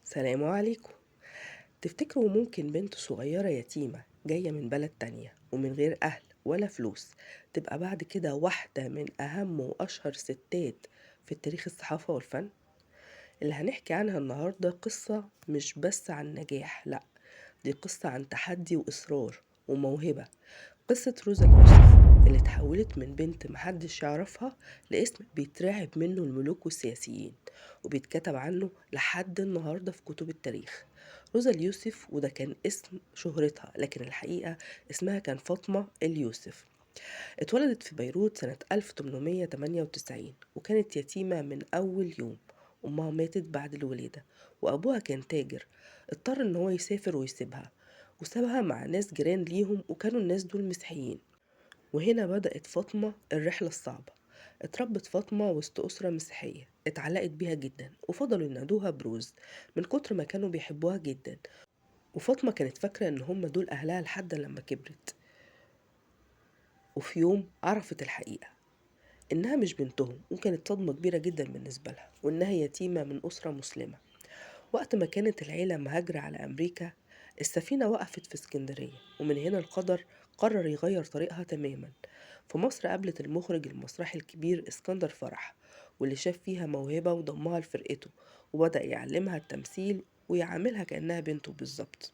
سلام عليكم. تفتكروا ممكن بنت صغيرة يتيمة جاية من بلد تانية ومن غير أهل ولا فلوس تبقى بعد كده واحدة من أهم وأشهر ستات في تاريخ الصحافة والفن؟ اللي هنحكي عنها النهاردة قصة مش بس عن نجاح، لأ، دي قصة عن تحدي وإصرار وموهبة. قصة روزا اليوسف اللي اتحولت من بنت محدش يعرفها لاسم بيترعب منه الملوك والسياسيين، وبيتكتب عنه لحد النهاردة في كتب التاريخ. روزا اليوسف، وده كان اسم شهرتها، لكن الحقيقة اسمها كان فاطمة اليوسف. اتولدت في بيروت سنة 1898 وكانت يتيمة من أول يوم. أمها ماتت بعد الولادة وأبوها كان تاجر، اضطر إن هو يسافر ويسيبها، وسابها مع ناس جيران ليهم وكانوا الناس دول مسيحيين. وهنا بدأت فاطمة الرحلة الصعبة. اتربت فاطمة وسط أسرة مسيحية اتعلقت بيها جدا وفضلوا ينادوها بروز من كتر ما كانوا بيحبوها جدا. وفاطمة كانت فاكرة إن هم دول أهلها لحد لما كبرت، وفي يوم عرفت الحقيقة إنها مش بنتهم، وكانت صدمة كبيرة جدا بالنسبة لها، وإنها يتيمة من أسرة مسلمة. وقت ما كانت العيلة مهاجرة على أمريكا، السفينة وقفت في اسكندرية، ومن هنا القدر قرر يغير طريقها تماما. في مصر قابلت المخرج المسرحي الكبير اسكندر فرح، واللي شاف فيها موهبة وضمها لفرقته، وبدأ يعلمها التمثيل ويعاملها كأنها بنته بالظبط.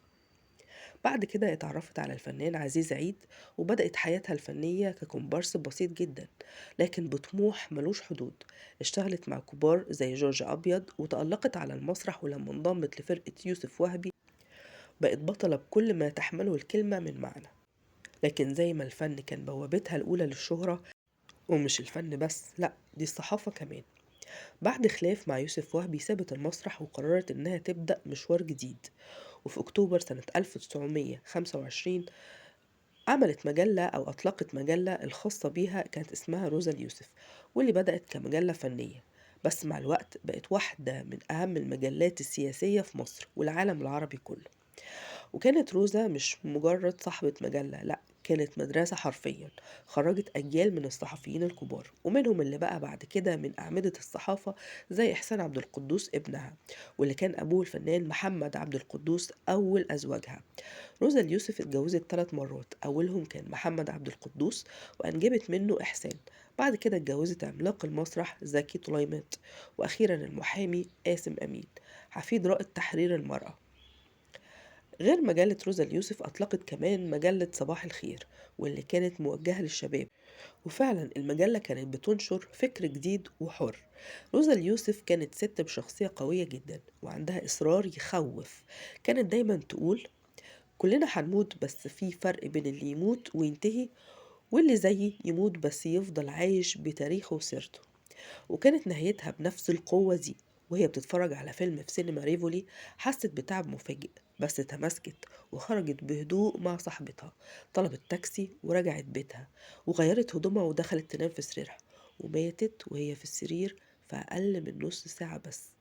بعد كده اتعرفت على الفنان عزيز عيد، وبدأت حياتها الفنية ككومبارس بسيط جدا لكن بطموح ملوش حدود. اشتغلت مع كبار زي جورج أبيض وتألقت على المسرح، ولما انضمت لفرقة يوسف وهبي بقت بطلة بكل ما تحمله الكلمة من معنى. لكن زي ما الفن كان بوابتها الأولى للشهرة، ومش الفن بس، لأ، دي الصحافة كمان. بعد خلاف مع يوسف وهبي سابت المسرح وقررت إنها تبدأ مشوار جديد. وفي أكتوبر سنة 1925 عملت مجلة أو أطلقت مجلة الخاصة بيها كانت اسمها روزا اليوسف، واللي بدأت كمجلة فنية، بس مع الوقت بقت واحدة من أهم المجلات السياسية في مصر والعالم العربي كله. وكانت روزا مش مجرد صاحبة مجلة، لأ، كانت مدرسة حرفيا. خرجت أجيال من الصحفيين الكبار، ومنهم اللي بقى بعد كده من أعمدة الصحافة زي إحسان عبد القدوس ابنها، واللي كان أبوه الفنان محمد عبد القدوس أول أزواجها. روزا اليوسف اتجوزت 3 مرات، أولهم كان محمد عبد القدوس وأنجبت منه إحسان. بعد كده اتجوزت عملاق المسرح زكي طليمات، وأخيرا المحامي قاسم أمين، حفيد رائد تحرير المرأة. غير مجلة روزا اليوسف أطلقت كمان مجلة صباح الخير، واللي كانت موجهة للشباب، وفعلا المجلة كانت بتنشر فكر جديد وحر. روزا اليوسف كانت ست بشخصية قوية جدا وعندها إصرار يخوف. كانت دايما تقول: كلنا هنموت، بس في فرق بين اللي يموت وينتهي واللي زيي يموت بس يفضل عايش بتاريخه وسيرته. وكانت نهايتها بنفس القوة دي. وهي بتتفرج على فيلم في سينما ريفولي حست بتعب مفاجئ، بس تماسكت وخرجت بهدوء مع صاحبتها، طلبت تاكسي ورجعت بيتها وغيرت هدومها ودخلت تنام في سريرها، وماتت وهي في السرير في أقل من نص ساعة بس.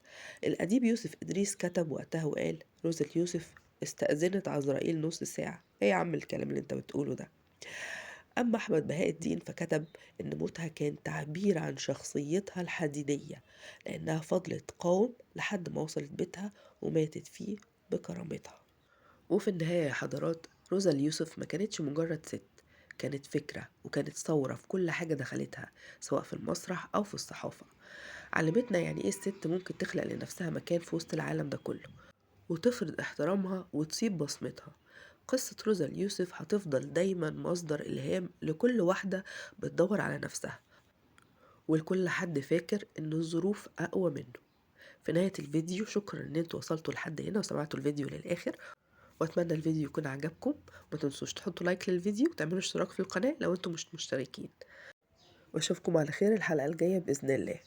الأديب يوسف إدريس كتب وقتها وقال: روزة يوسف استأذنت عزرائيل نص ساعة. ايه يا عم الكلام اللي انت بتقوله ده؟ أما أحمد بهاء الدين فكتب إن موتها كان تعبير عن شخصيتها الحديدية، لأنها فضلت تقاوم لحد ما وصلت بيتها وماتت فيه بكرامتها. وفي النهاية يا حضرات، روزا اليوسف ما كانتش مجرد ست، كانت فكرة وكانت ثورة في كل حاجة دخلتها، سواء في المسرح أو في الصحافة. علمتنا يعني إيه الست ممكن تخلق لنفسها مكان في وسط العالم ده كله، وتفرض احترامها وتسيب بصمتها. قصة روزا اليوسف هتفضل دايما مصدر إلهام لكل واحدة بتدور على نفسها، ولكل حد فاكر إن الظروف أقوى منه. في نهاية الفيديو، شكرا إن انتوا وصلتوا لحد هنا وسمعتوا الفيديو للآخر، وأتمنى الفيديو يكون عجبكم. ما تنسوش تحطوا لايك للفيديو وتعملوا اشتراك في القناة لو انتوا مش مشتركين، واشوفكم على خير الحلقة الجاية بإذن الله.